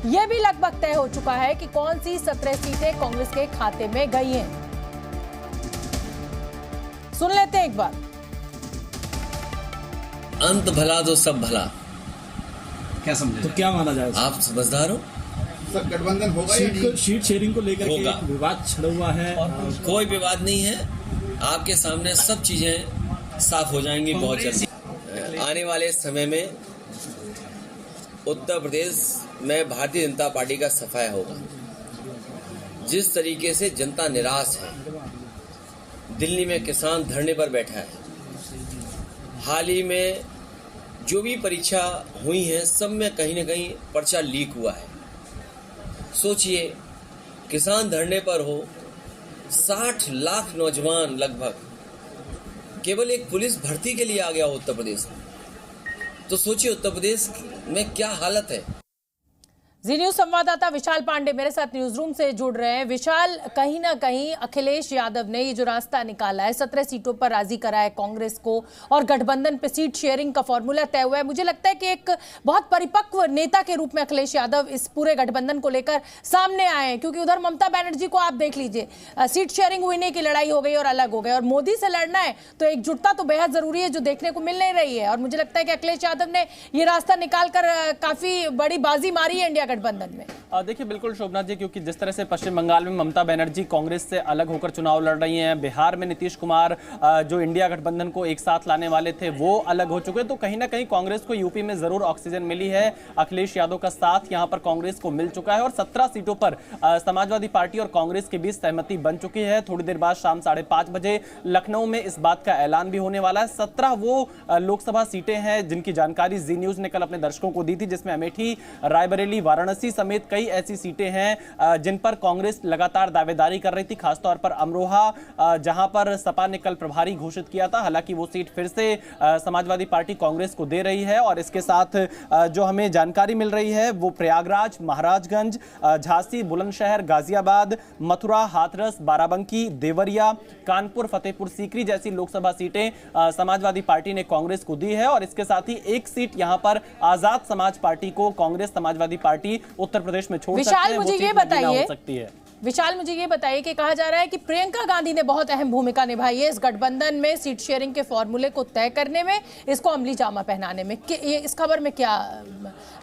यह भी लगभग तय हो चुका है कि कौन सी 17 सीटें कांग्रेस के खाते में गई हैं। सुन लेते हैं एक बार। अंत भला तो सब भला, क्या समझे? तो क्या माना जाए? आप समझदार हो? सब गठबंधन होगा या सीट शेयरिंग को लेकर के विवाद छिड़ा हुआ है। कोई विवाद नहीं है, आपके सामने सब चीजें साफ हो जाएंगी बहुत जल्दी। आने वाले समय में उत्तर प्रदेश में भारतीय जनता पार्टी का सफाया होगा। जिस तरीके से जनता निराश है, दिल्ली में किसान धरने पर बैठा है, हाल ही में जो भी परीक्षा हुई है सब में कहीं न कहीं पर्चा लीक हुआ है। सोचिए, किसान धरने पर हो, 60 लाख नौजवान लगभग केवल एक पुलिस भर्ती के लिए आ गया उत्तर प्रदेश में, तो सोचिए उत्तर प्रदेश में क्या हालत है। जी न्यूज संवाददाता विशाल पांडे मेरे साथ न्यूज रूम से जुड़ रहे हैं। विशाल, कहीं ना कहीं अखिलेश यादव ने ये जो रास्ता निकाला है, 17 सीटों पर राजी करा है कांग्रेस को और गठबंधन पे सीट शेयरिंग का फॉर्मूला तय हुआ है। मुझे लगता है कि एक बहुत परिपक्व नेता के रूप में अखिलेश यादव इस पूरे गठबंधन को लेकर सामने आए हैं, क्योंकि उधर ममता बनर्जी को आप देख लीजिए, सीट शेयरिंग हुई की लड़ाई हो गई और अलग हो गए, और मोदी से लड़ना है तो एकजुटता तो बेहद जरूरी है, जो देखने को मिल नहीं रही है। और मुझे लगता है कि अखिलेश यादव ने ये रास्ता निकालकर काफी बड़ी बाजी मारी है इंडिया गठबंधन में। देखिए बिल्कुल शोभना जी, क्योंकि जिस तरह से पश्चिम बंगाल में ममता बनर्जी कांग्रेस से अलग होकर चुनाव लड़ रही हैं, बिहार में नीतीश कुमार जो इंडिया गठबंधन को एक साथ लाने वाले थे वो अलग हो चुके हैं, तो कहीं ना कहीं कांग्रेस को यूपी में जरूर ऑक्सीजन मिली है। अखिलेश यादव का साथ यहां पर कांग्रेस को मिल चुका है और 17 सीटों पर समाजवादी पार्टी और कांग्रेस के बीच सहमति बन चुकी है। थोड़ी देर बाद शाम 5:30 बजे लखनऊ में इस बात का ऐलान भी होने वाला है। 17 वो लोकसभा सीटें हैं जिनकी जानकारी जी न्यूज ने कल अपने दर्शकों को दी थी, जिसमें अमेठी, रायबरेली, वाराणसी समेत कई ऐसी सीटें हैं जिन पर कांग्रेस लगातार दावेदारी कर रही थी, खासतौर पर अमरोहा जहां पर सपा ने कल प्रभारी घोषित किया था। हालांकि वो सीट फिर से समाजवादी पार्टी कांग्रेस को दे रही है और इसके साथ जो हमें जानकारी मिल रही है वो प्रयागराज, महाराजगंज, झांसी, बुलंदशहर, गाजियाबाद, मथुरा, हाथरस, बाराबंकी, देवरिया, कानपुर, फतेहपुर सीकरी जैसी लोकसभा सीटें समाजवादी पार्टी ने कांग्रेस को दी है। और इसके साथ ही एक सीट यहां पर आजाद समाज पार्टी को कांग्रेस समाजवादी पार्टी उत्तर प्रदेश में छोड़ सकती है। विशाल, मुझे ये बताइए कि कहा जा रहा है कि प्रियंका गांधी ने बहुत अहम भूमिका निभाई है इस गठबंधन में सीट शेयरिंग के फॉर्मूले को तय करने में, इसको अमली जामा पहनाने में। ये इस खबर में क्या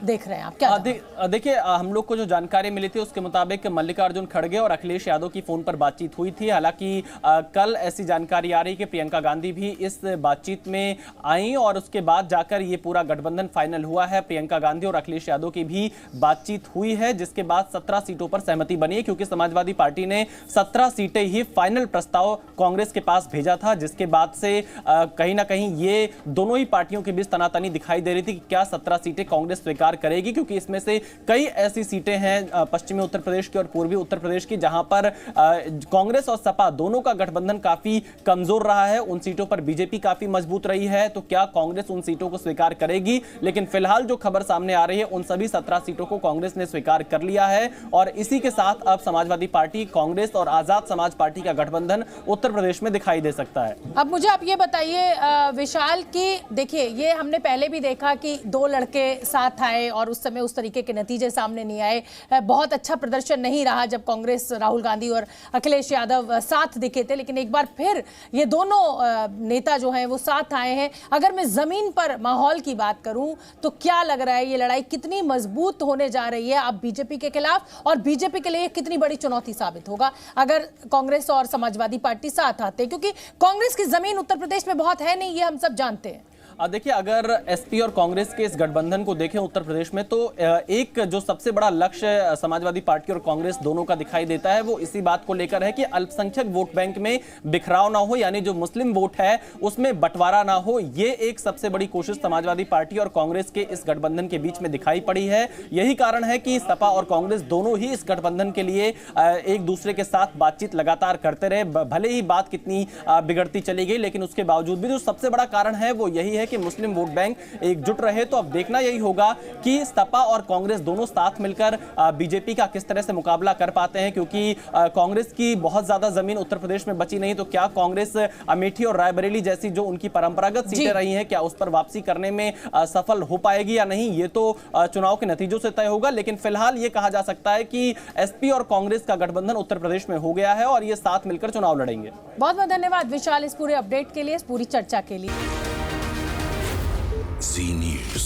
देख रहे हैं आप? क्या देखिए, हम लोग को जो जानकारी मिली थी उसके मुताबिक मल्लिकार्जुन खड़गे और अखिलेश यादव की फोन पर बातचीत हुई थी। हालांकि कल ऐसी जानकारी आ रही कि प्रियंका गांधी भी इस बातचीत में आई और उसके बाद जाकर ये पूरा गठबंधन फाइनल हुआ है। प्रियंका गांधी और अखिलेश यादव की भी बातचीत हुई है, जिसके बाद 17 सीटों पर सहमति बनी है, क्योंकि समाजवादी पार्टी ने 17 सीटें ही फाइनल प्रस्ताव कांग्रेस के पास भेजा था, जिसके बाद से कहीं ना कहीं ये दोनों ही पार्टियों के बीच तनातनी दिखाई दे रही थी कि क्या 17 सीटें कांग्रेस स्वीकार करेगी, क्योंकि इसमें से कई ऐसी सीटें हैं पश्चिमी उत्तर प्रदेश की और पूर्वी उत्तर प्रदेश की जहां पर कांग्रेस और सपा दोनों का गठबंधन काफी कमजोर रहा है। उन सीटों पर बीजेपी काफी मजबूत रही है, तो क्या कांग्रेस उन सीटों को स्वीकार करेगी? लेकिन फिलहाल जो खबर सामने आ रही है उन सभी 17 सीटों को कांग्रेस ने स्वीकार कर लिया है और इसी के साथ अब समाजवादी पार्टी, कांग्रेस और आजाद समाज पार्टी का गठबंधन उत्तर प्रदेश में दिखाई दे सकता है। अब मुझे आप ये बताइए विशाल कि देखिए, ये हमने पहले भी देखा कि दो लड़के साथ आए और उस समय उस तरीके के नतीजे सामने नहीं आए। बहुत अच्छा प्रदर्शन नहीं रहा जब कांग्रेस, राहुल गांधी और अखिलेश यादव साथ दिखे थे, लेकिन एक बार फिर ये दोनों नेता जो हैं वो साथ आए हैं। अगर मैं जमीन पर माहौल की बात करूं तो क्या लग रहा है, ये लड़ाई कितनी मजबूत होने जा रही है अब बीजेपी के खिलाफ, और बीजेपी के लिए कितनी बड़ी चुनौती साबित होगा अगर कांग्रेस और समाजवादी पार्टी साथ आते हैं, क्योंकि कांग्रेस की जमीन उत्तर प्रदेश में बहुत है नहीं, ये हम सब जानते हैं। देखिए, अगर एसपी और कांग्रेस के इस गठबंधन को देखें उत्तर प्रदेश में, तो एक जो सबसे बड़ा लक्ष्य समाजवादी पार्टी और कांग्रेस दोनों का दिखाई देता है वो इसी बात को लेकर है कि अल्पसंख्यक वोट बैंक में बिखराव ना हो, यानी जो मुस्लिम वोट है उसमें बंटवारा ना हो। ये एक सबसे बड़ी कोशिश समाजवादी पार्टी और कांग्रेस के इस गठबंधन के बीच में दिखाई पड़ी है। यही कारण है कि सपा और कांग्रेस दोनों ही इस गठबंधन के लिए एक दूसरे के साथ बातचीत लगातार करते रहे। भले ही बात कितनी बिगड़ती चली गई, लेकिन उसके बावजूद भी जो सबसे बड़ा कारण है वो यही है है कि मुस्लिम वोट बैंक एकजुट रहे। तो अब देखना यही होगा कि सपा और कांग्रेस दोनों साथ मिलकर बीजेपी का किस तरह से मुकाबला कर पाते हैं, क्योंकि कांग्रेस की बहुत ज्यादा जमीन उत्तर प्रदेश में बची नहीं। तो क्या कांग्रेस अमेठी और रायबरेली जैसी जो उनकी परंपरागत सीटें रही हैं, क्या उस पर वापसी करने में सफल हो पाएगी या नहीं, ये तो चुनाव के नतीजों से तय होगा। लेकिन फिलहाल ये कहा जा सकता है कि एसपी और कांग्रेस का गठबंधन उत्तर प्रदेश में हो गया है और ये साथ मिलकर चुनाव लड़ेंगे। बहुत बहुत धन्यवाद विशाल इस पूरे अपडेट के लिए, इस पूरी चर्चा के लिए। Zee News।